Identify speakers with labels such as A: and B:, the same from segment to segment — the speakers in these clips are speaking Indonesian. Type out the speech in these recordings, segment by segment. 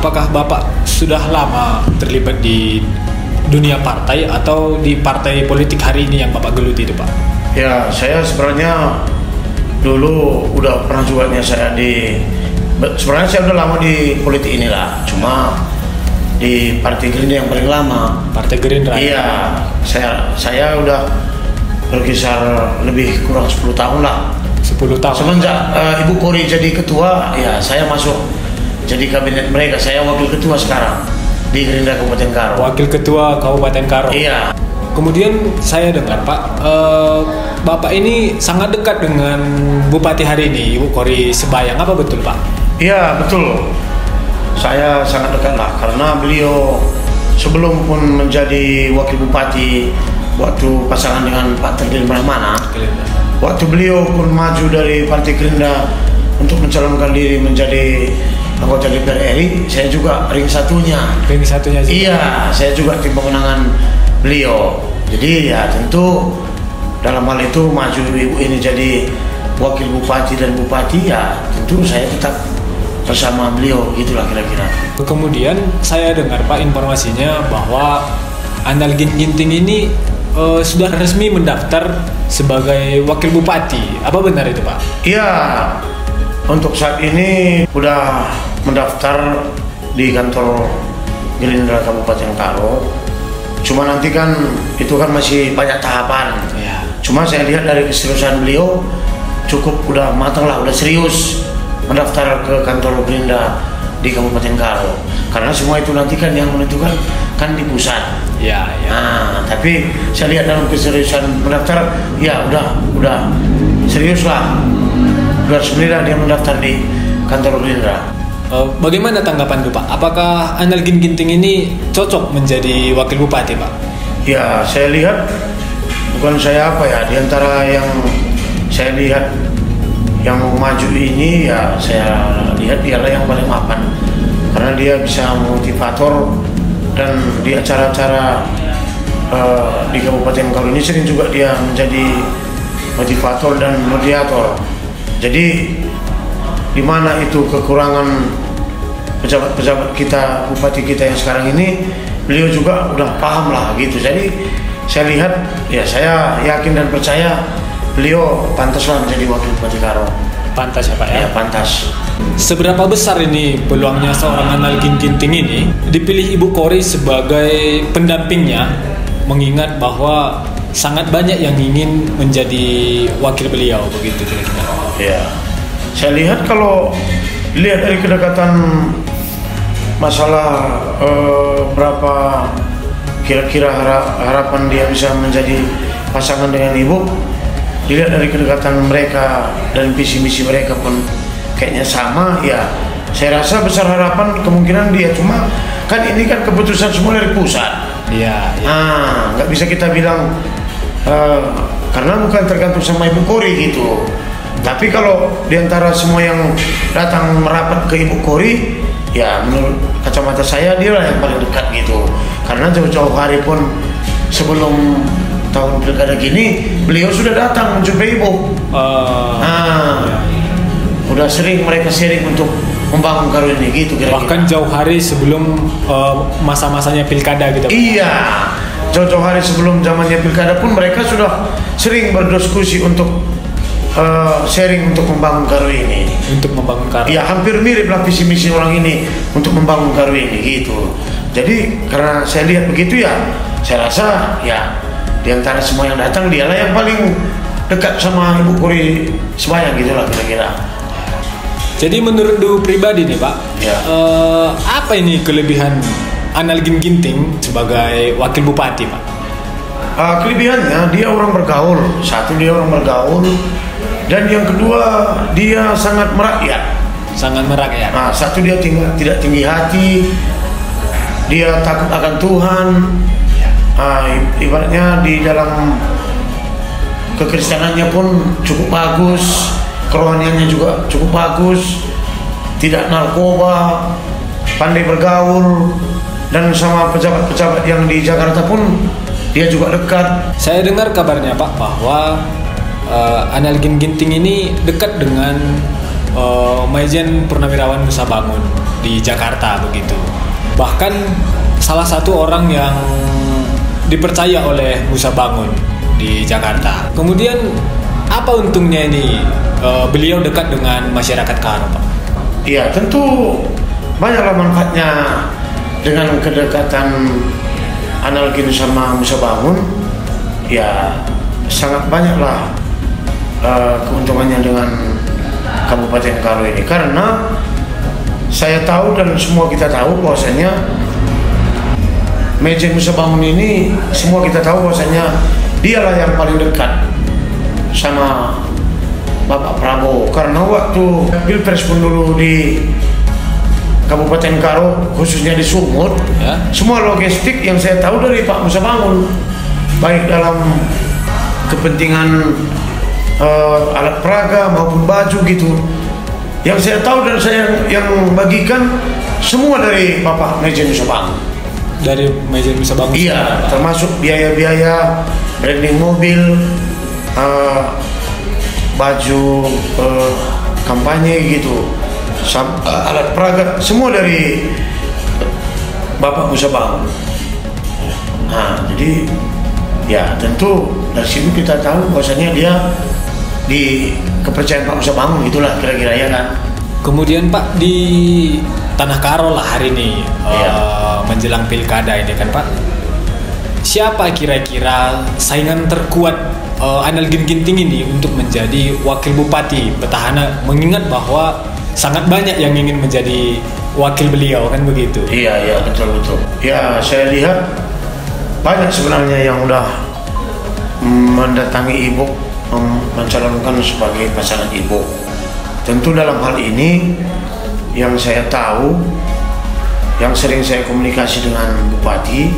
A: apakah Bapak sudah lama terlibat di dunia partai atau di partai politik hari ini yang Bapak geluti itu, Pak?
B: Ya, saya sebenarnya dulu udah pernah juga nih sebenarnya saya udah lama di politik inilah, cuma di Partai Gerindra yang paling lama.
A: Partai Gerindra?
B: Iya, saya udah berkisar lebih kurang 10 tahun lah.
A: 10 tahun?
B: Semenjak Ibu Kori jadi ketua, ya saya masuk jadi kabinet mereka. Saya wakil ketua sekarang di Gerindra Kabupaten Karo.
A: Wakil ketua Kabupaten Karo?
B: Iya.
A: Kemudian saya dengar, Pak, Bapak ini sangat dekat dengan Bupati hari ini, Ibu Kori Sebayang. Apa betul, Pak?
B: Iya, betul. Saya sangat dekat lah, karena beliau sebelum pun menjadi wakil bupati waktu pasangan dengan Pak Terdin Brahmana, waktu beliau pun maju dari Partai Gerindra untuk mencalonkan diri menjadi anggota DPR RI, saya juga ring satunya.
A: Ring satunya juga?
B: Iya, saya juga tim pemenangan beliau. Jadi ya tentu dalam hal itu maju ibu ini jadi wakil bupati dan bupati, ya tentu saya tetap bersama beliau, gitulah kira-kira.
A: Kemudian saya dengar, Pak, informasinya bahwa Anal Ginting ini sudah resmi mendaftar sebagai wakil bupati. Apa benar itu, Pak?
B: Iya, untuk saat ini udah mendaftar di kantor Gerindra Kabupaten Karo. Cuma nanti kan itu kan masih banyak tahapan.
A: Ya.
B: Cuma saya lihat dari keseriusan beliau cukup udah matang lah, udah serius mendaftar ke kantor Gerindra di Kabupaten Karo. Karena semua itu nanti kan yang menentukan kan di pusat.
A: Ya, ya.
B: Nah, tapi saya lihat dalam keseriusan mendaftar, ya udah serius lah. Alhamdulillah dia mendaftar di kantor Gerindra.
A: Bagaimana tanggapan itu, Pak? Apakah Anal Ginting ini cocok menjadi wakil bupati, Pak?
B: Ya, saya lihat bukan saya apa ya, di antara yang saya lihat yang mau maju ini, ya saya lihat dialah yang paling mapan, karena dia bisa motivator, dan di acara-acara di Kabupaten Karo ini sering juga dia menjadi motivator dan mediator. Jadi di mana itu kekurangan pejabat-pejabat kita, bupati kita yang sekarang ini, beliau juga udah paham lah gitu. Jadi saya lihat, ya saya yakin dan percaya beliau pantaslah menjadi wakil bupati Karo.
A: Pantas ya, Pak, ya?
B: Ya, pantas.
A: Seberapa besar ini peluangnya seorang Anal Ginting ini dipilih Ibu Kori sebagai pendampingnya, mengingat bahwa sangat banyak yang ingin menjadi wakil beliau, begitu kira-kira?
B: Ya, saya lihat kalau lihat dari kedekatan masalah berapa kira-kira harapan dia bisa menjadi pasangan dengan ibu, dilihat dari kedekatan mereka dan visi misi mereka pun kayaknya sama, ya saya rasa besar harapan kemungkinan dia. Cuma kan ini kan keputusan semua dari pusat.
A: Iya.
B: Nah, nggak bisa kita bilang karena bukan tergantung sama Ibu Kori gitu. Tapi kalau diantara semua yang datang merapat ke Ibu Kori, ya menurut kacamata saya dia lah yang paling dekat gitu. Karena jauh-jauh hari pun sebelum tahun pilkada gini, beliau sudah datang menjumpai Ibu. Udah sering mereka sharing untuk membangun Karo ini gitu kira-kira.
A: Bahkan jauh hari sebelum masa-masanya pilkada gitu, Pak?
B: Iya, jauh-jauh hari sebelum zamannya pilkada pun mereka sudah sering berdiskusi untuk sharing untuk membangun Karo ini.
A: Untuk membangun Karo?
B: Iya, hampir mirip lah visi misi orang ini untuk membangun Karo ini gitu. Jadi karena saya lihat begitu, ya saya rasa ya di antara semua yang datang dialah yang paling dekat sama Ibu Kori Sebayang gitulah kira-kira.
A: Jadi menurut Du pribadi nih, Pak,
B: ya.
A: Apa ini kelebihan Anal Ginting sebagai wakil bupati, Pak?
B: Kelebihannya dia orang bergaul. Satu, dia orang bergaul, dan yang kedua dia sangat merakyat.
A: Sangat merakyat.
B: Nah, satu, dia tidak tinggi hati, dia takut akan Tuhan. Ibaratnya di dalam kekristenannya pun cukup bagus, kerohaniannya juga cukup bagus, tidak narkoba, pandai bergaul, dan sama pejabat-pejabat yang di Jakarta pun dia juga dekat.
A: Saya dengar kabarnya, Pak, bahwa Anal Ginting ini dekat dengan Maijen Purnawirawan Nusa Bangun di Jakarta begitu. Bahkan salah satu orang yang dipercaya oleh Nusa Bangun di Jakarta. Kemudian apa untungnya ini beliau dekat dengan masyarakat Karo, Pak?
B: Iya, tentu banyaklah manfaatnya dengan kedekatan Analkin sama Nusa Bangun. Ya, sangat banyaklah keuntungannya dengan Kabupaten Karo ini, karena saya tahu dan semua kita tahu bahwasanya Maijen Nusa Bangun ini, semua kita tahu bahwasanya dialah yang paling dekat sama Bapak Prabowo. Karena waktu Pilpres pun dulu di Kabupaten Karo, khususnya di Sumut, ya, semua logistik yang saya tahu dari Pak Nusa Bangun, baik dalam kepentingan alat peraga maupun baju gitu. Yang saya tahu dan saya yang bagikan semua dari Bapak Maijen Nusa Bangun.
A: Dari Maijen Nusa Bangun?
B: Iya, termasuk biaya-biaya branding mobil, baju kampanye gitu, alat peraga, semua dari Bapak Nusa Bangun. Nah, jadi ya tentu dari sini kita tahu bahwasanya dia di kepercayaan Pak Nusa Bangun, itulah kira-kira, ya kan.
A: Kemudian Pak, di Tanah Karo lah hari ini, menjelang pilkada ini kan Pak, siapa kira-kira saingan terkuat Analkin Ginting ini untuk menjadi wakil bupati petahana, mengingat bahwa sangat banyak yang ingin menjadi wakil beliau, kan begitu?
B: Iya, betul. Ya, saya lihat banyak sebenarnya yang udah mendatangi ibu, mencalonkan sebagai pasangan ibu. Tentu dalam hal ini yang saya tahu, yang sering saya komunikasi dengan bupati,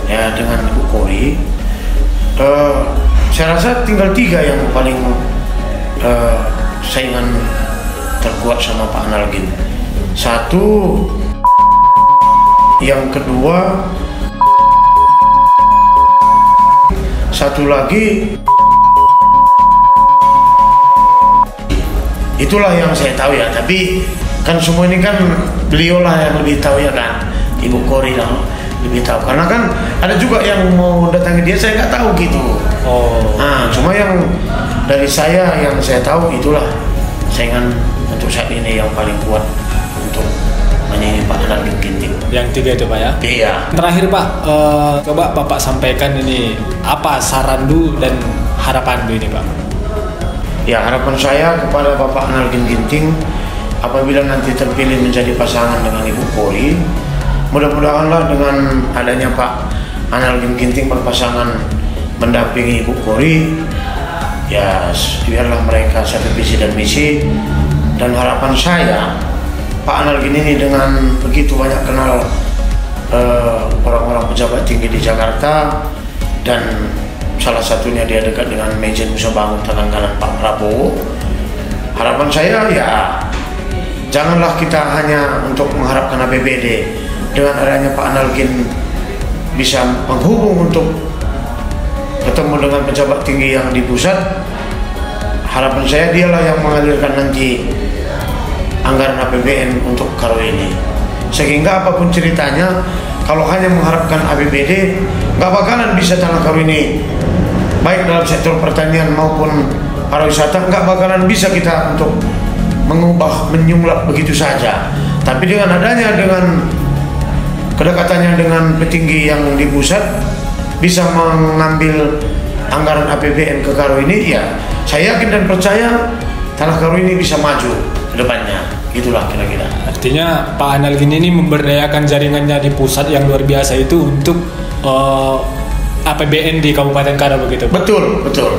B: ya, dengan Ibu Kori, saya rasa tinggal 3 yang paling saingan terkuat sama Pak Analkin. Satu, yang kedua, satu lagi, itulah yang saya tahu ya. Tapi kan semua ini kan beliau lah yang lebih tahu, ya kan, Ibu Kori lah lebih tahu, karena kan ada juga yang mau datangi dia, saya nggak tahu gitu. Nah, cuma yang dari saya yang saya tahu, itulah saingan untuk saat ini yang paling kuat untuk menyanyi Pak Analkin Ginting.
A: Yang 3 itu Pak, ya?
B: Iya.
A: Terakhir Pak, coba Bapak sampaikan ini apa saran dulu dan harapan dulu ini Pak.
B: Ya, harapan saya kepada Bapak Analkin Ginting, apabila nanti terpilih menjadi pasangan dengan Ibu Kori, mudah-mudahanlah dengan adanya Pak Analkin Ginting berpasangan mendampingi Ibu Kori, ya biarlah mereka satu visi dan misi. Dan harapan saya, Pak Analkin ini dengan begitu banyak kenal orang-orang pejabat tinggi di Jakarta, dan salah satunya dia dekat dengan Maijen Nusa Bangun, tangan kanan Pak Prabowo. Harapan saya, ya janganlah kita hanya untuk mengharapkan APBD. Dengan adanya Pak Analkin bisa menghubung untuk ketemu dengan pejabat tinggi yang di pusat, harapan saya dialah yang mengalirkan nanti anggaran APBN untuk Karo ini. Sehingga apapun ceritanya, kalau hanya mengharapkan APBD, nggak bakalan bisa Tanah Karo ini, baik dalam sektor pertanian maupun pariwisata, nggak bakalan bisa kita untuk mengubah, menyulap begitu saja. Tapi dengan adanya, dengan kedekatannya dengan petinggi yang di pusat, bisa mengambil anggaran APBN ke Karo ini, ya saya yakin dan percaya Tanah Karo ini bisa maju ke depannya. Itulah kira-kira.
A: Artinya Pak Analkin ini memberdayakan jaringannya di pusat yang luar biasa itu untuk APBN di Kabupaten Karo begitu Pak?
B: Betul.